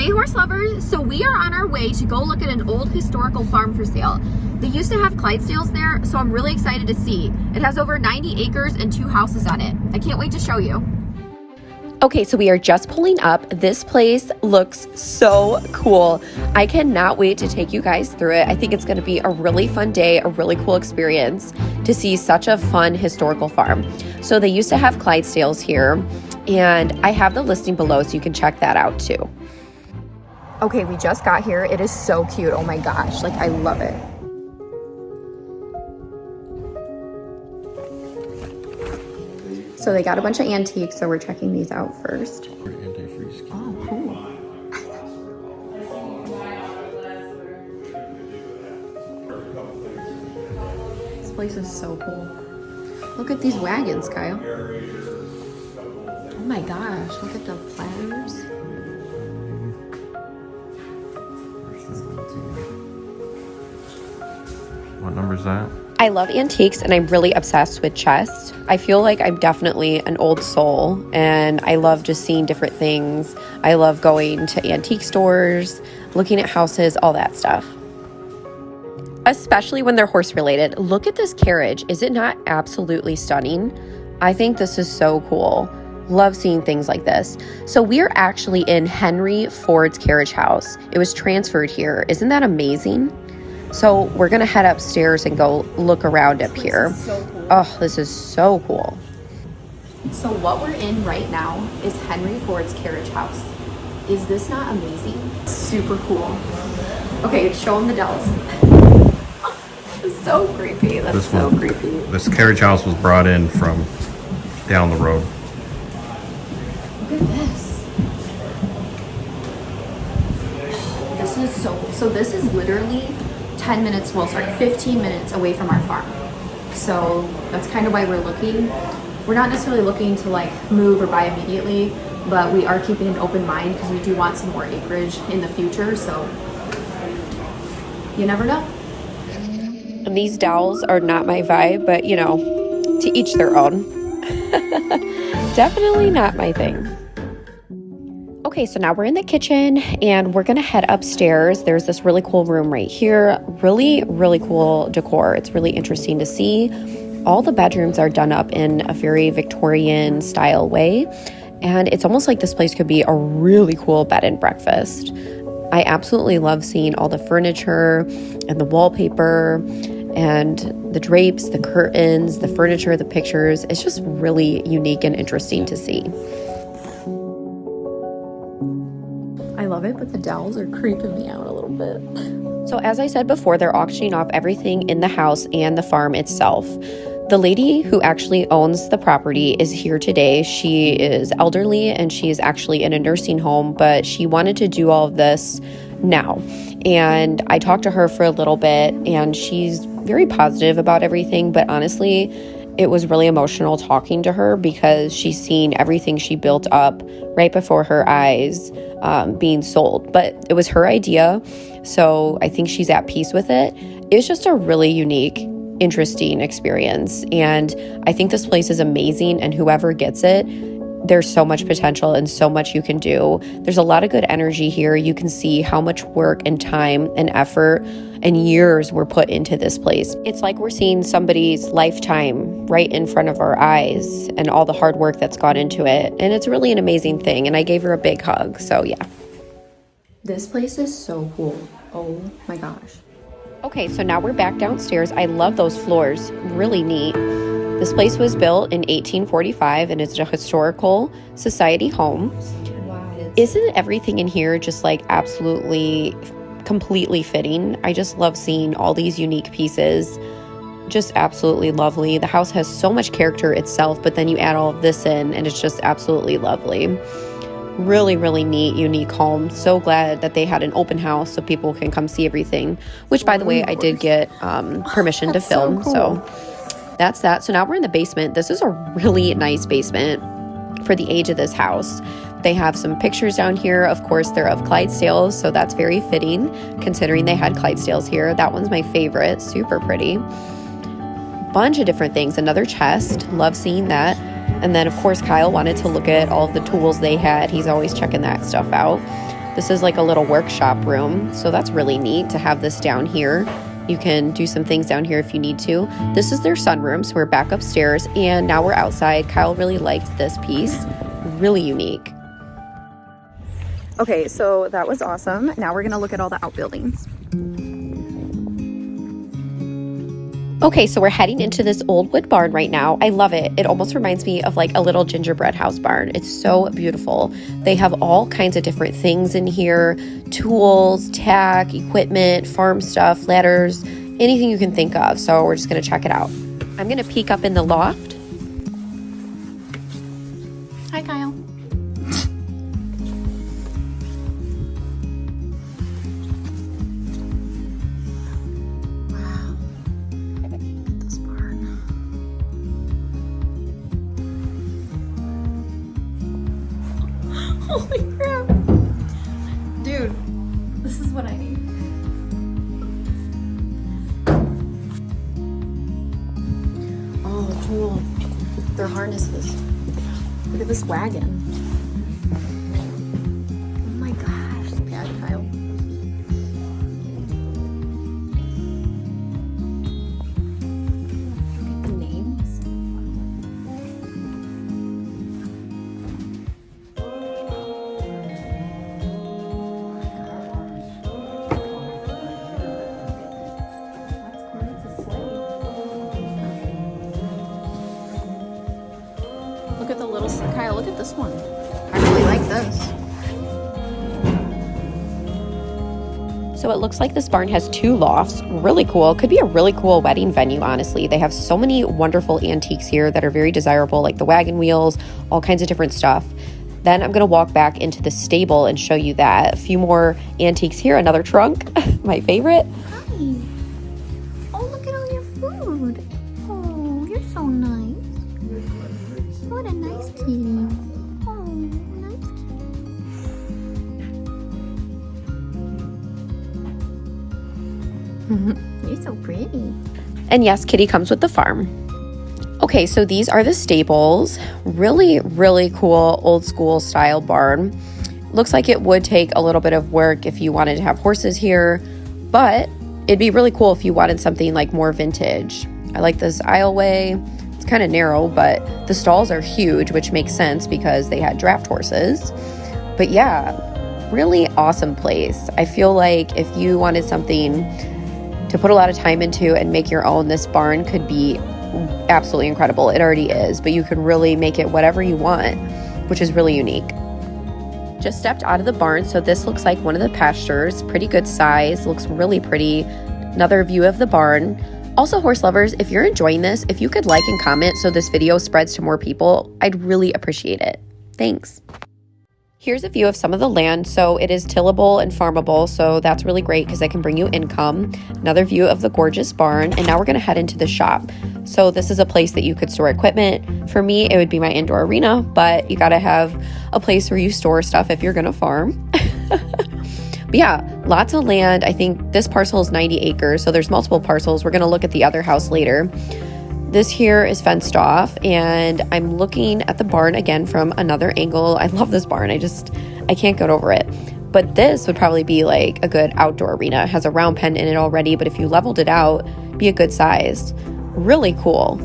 Hey horse lovers, so we are on our way to go look at an old historical farm for sale. They used to have Clydesdales there, so I'm really excited to see. It has over 90 acres and 2 houses on it. I can't wait to show you. Okay, so we are just pulling up. This place looks so cool. I cannot wait to take you guys through it. I think it's going to be a really fun day, a really cool experience to see such a fun historical farm. So they used to have Clydesdales here, and I have the listing below so you can check that out too. Okay, we just got here. It is so cute. Oh my gosh, like I love it. So they got a bunch of antiques, so we're checking these out first. Oh, cool. This place is so cool. Look at these wagons, Kyle. Oh my gosh, look at the platters. What number is that? I love antiques and I'm really obsessed with chests. I feel like I'm definitely an old soul and I love just seeing different things. I love going to antique stores, looking at houses, all that stuff. Especially when they're horse related. Look at this carriage. Is it not absolutely stunning? I think this is so cool. Love seeing things like this. So we're actually in Henry Ford's carriage house. It was transferred here. Isn't that amazing? So we're gonna head upstairs and go look around up here. So cool. Oh, this is so cool. So what we're in right now is Henry Ford's carriage house. Is this not amazing? Super cool. Okay, show them the dells. It's so creepy. That's so creepy. This carriage house was brought in from down the road. Look at this. This is so cool. So this is literally 10 minutes, well, sorry, 15 minutes away from our farm. So that's kind of why we're looking. We're not necessarily looking to like move or buy immediately, but we are keeping an open mind because we do want some more acreage in the future. So you never know. And these dowels are not my vibe, but you know, to each their own. Definitely not my thing. Okay, so now we're in the kitchen and we're gonna head upstairs. There's this really cool room right here. Really, really cool decor. It's really interesting to see. All the bedrooms are done up in a very Victorian style way. And it's almost like this place could be a really cool bed and breakfast. I absolutely love seeing all the furniture and the wallpaper and the drapes, the curtains, the furniture, the pictures. It's just really unique and interesting to see. I love it, but the dowels are creeping me out a little bit. So as I said before, they're auctioning off everything in the house and the farm itself. The lady who actually owns the property is here today. She is elderly and she is actually in a nursing home, but she wanted to do all of this now. And I talked to her for a little bit and she's very positive about everything, but honestly, it was really emotional talking to her because she's seen everything she built up right before her eyes being sold. But it was her idea, so I think she's at peace with it. It's just a really unique, interesting experience. And I think this place is amazing, and whoever gets it, there's so much potential and so much you can do. There's a lot of good energy here. You can see how much work and time and effort and years were put into this place. It's like we're seeing somebody's lifetime right in front of our eyes and all the hard work that's gone into it. And it's really an amazing thing. And I gave her a big hug. So yeah. This place is so cool. Oh my gosh. Okay, so now we're back downstairs. I love those floors. Really neat. This place was built in 1845 and it's a historical society home. Wow. Isn't everything in here just like absolutely, completely fitting? I just love seeing all these unique pieces. Just absolutely lovely. The house has so much character itself, but then you add all of this in and it's just absolutely lovely. Really, really neat, unique home. So glad that they had an open house so people can come see everything, which by the way, I did get permission to film. So that's that. So now we're in the basement. This is a really nice basement for the age of this house. They have some pictures down here. Of course, they're of Clydesdales, so that's very fitting considering they had Clydesdales here. That one's my favorite. Super pretty. Bunch of different things. Another chest. Love seeing that. And then, of course, Kyle wanted to look at all of the tools they had. He's always checking that stuff out. This is like a little workshop room, so that's really neat to have this down here. You can do some things down here if you need to. This is their sunroom, so we're back upstairs, and now we're outside. Kyle really liked this piece. Really unique. Okay, so that was awesome. Now we're gonna look at all the outbuildings. Okay, so we're heading into this old wood barn right now. I love it. It almost reminds me of like a little gingerbread house barn. It's so beautiful. They have all kinds of different things in here. Tools, tack, equipment, farm stuff, ladders, anything you can think of. So we're just gonna check it out. I'm gonna peek up in the loft. Hi, Kyle. Holy crap. Dude, this is what I need. Oh, cool. Their harnesses. Look at this wagon. Oh my gosh. Yeah, Kyle. Look at the names. Look at the little, Kyle, look at this one. I really like this. So it looks like this barn has 2 lofts. Really cool. Could be a really cool wedding venue, honestly. They have so many wonderful antiques here that are very desirable, like the wagon wheels, all kinds of different stuff. Then I'm going to walk back into the stable and show you that. A few more antiques here. Another trunk, my favorite. Hi. Oh, look at all your food. Oh, you're so nice. What a nice kitty. Oh, nice kitty. You're so pretty. And yes, Kitty comes with the farm. Okay, so these are the stables. Really, really cool old school style barn. Looks like it would take a little bit of work if you wanted to have horses here, but it'd be really cool if you wanted something like more vintage. I like this aisleway. It's kind of narrow, but the stalls are huge, which makes sense because they had draft horses. But yeah, really awesome place. I feel like if you wanted something to put a lot of time into and make your own, this barn could be absolutely incredible. It already is, but you could really make it whatever you want, which is really unique. Just stepped out of the barn, so this looks like one of the pastures. Pretty good size, looks really pretty. Another view of the barn. Also, horse lovers, if you're enjoying this, if you could like and comment so this video spreads to more people, I'd really appreciate it. Thanks. Here's a view of some of the land. So it is tillable and farmable, so that's really great because it can bring you income. Another view of the gorgeous barn, and now we're going to head into the shop. So this is a place that you could store equipment. For me, it would be my indoor arena, but you got to have a place where you store stuff if you're going to farm. But yeah, lots of land. I think this parcel is 90 acres, so there's multiple parcels. We're going to look at the other house later. This here is fenced off, and I'm looking at the barn again from another angle. I love this barn. I can't get over it. But this would probably be like a good outdoor arena. It has a round pen in it already, but if you leveled it out, be a good size. Really cool.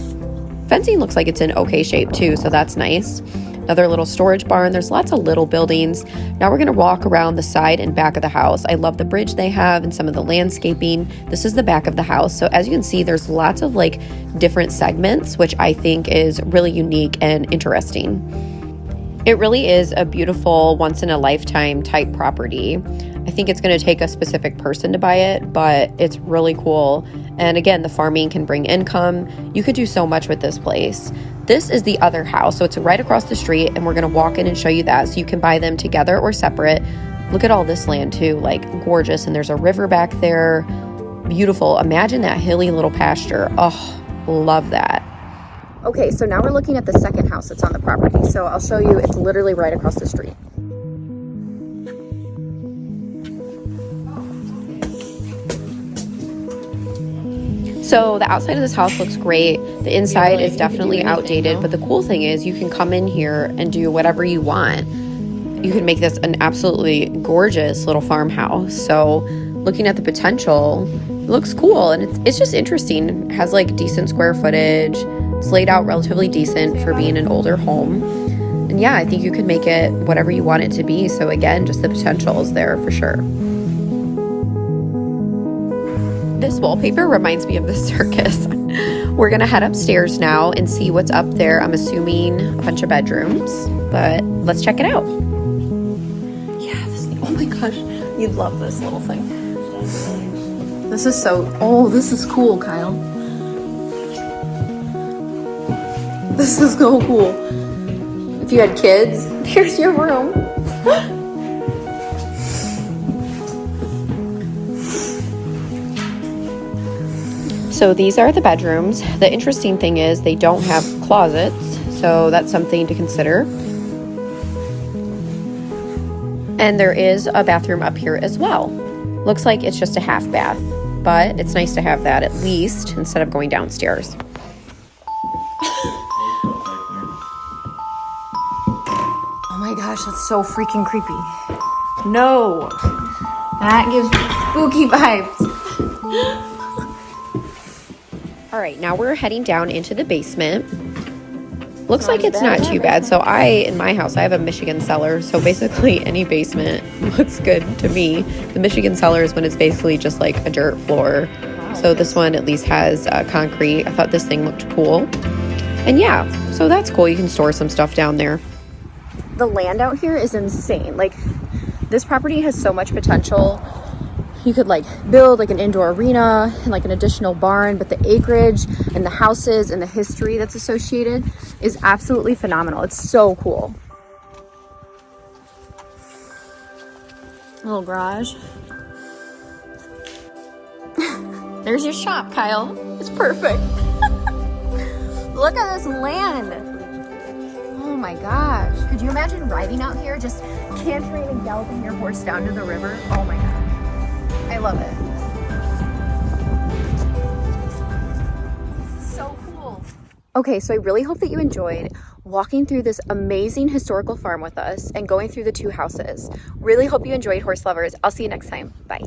Fencing looks like it's in okay shape too, so that's nice. Another little storage barn. There's lots of little buildings. Now we're going to walk around the side and back of the house. I love the bridge they have and some of the landscaping. This is the back of the house. So as you can see, there's lots of like different segments, which I think is really unique and interesting. It really is a beautiful once in a lifetime type property. I think it's going to take a specific person to buy it, but it's really cool. And again, the farming can bring income. You could do so much with this place. This is the other house, so it's right across the street, and we're going to walk in and show you that. So you can buy them together or separate. Look at all this land too, like gorgeous. And there's a river back there. Beautiful. Imagine that hilly little pasture. Oh, love that. Okay, so now we're looking at the second house that's on the property. So I'll show you, it's literally right across the street. So the outside of this house looks great. The inside is definitely outdated, but the cool thing is you can come in here and do whatever you want. you could make this an absolutely gorgeous little farmhouse. So looking at the potential, it looks cool, and it's just interesting. It has like decent square footage. It's laid out relatively decent for being an older home. And yeah, I think you could make it whatever you want it to be. So again, just the potential is there for sure. This wallpaper reminds me of the circus. We're gonna head upstairs now and see what's up there. I'm assuming a bunch of bedrooms, but let's check it out. Yeah, oh my gosh, you'd love this little thing. This is this is cool, Kyle. This is so cool. If you had kids, here's your room. So these are the bedrooms. The interesting thing is they don't have closets, so that's something to consider. And there is a bathroom up here as well. Looks like it's just a half bath, but it's nice to have that at least instead of going downstairs. Oh my gosh, that's so freaking creepy. No, that gives me spooky vibes. All right, now we're heading down into the basement. Looks like it's not too bad. So in my house, I have a Michigan cellar. So basically any basement looks good to me. The Michigan cellar is when it's basically just like a dirt floor. So this one at least has concrete. I thought this thing looked cool. And yeah, so that's cool. You can store some stuff down there. The land out here is insane. Like, this property has so much potential. You could like build like an indoor arena and like an additional barn, but the acreage and the houses and the history that's associated is absolutely phenomenal. It's so cool. Little garage. There's your shop, Kyle. It's perfect. Look at this land. Oh my gosh. Could you imagine riding out here, just cantering and galloping your horse down to the river? Oh my gosh. I love it. So cool. Okay, so I really hope that you enjoyed walking through this amazing historical farm with us and going through the two houses. Really hope you enjoyed, horse lovers. I'll see you next time. Bye.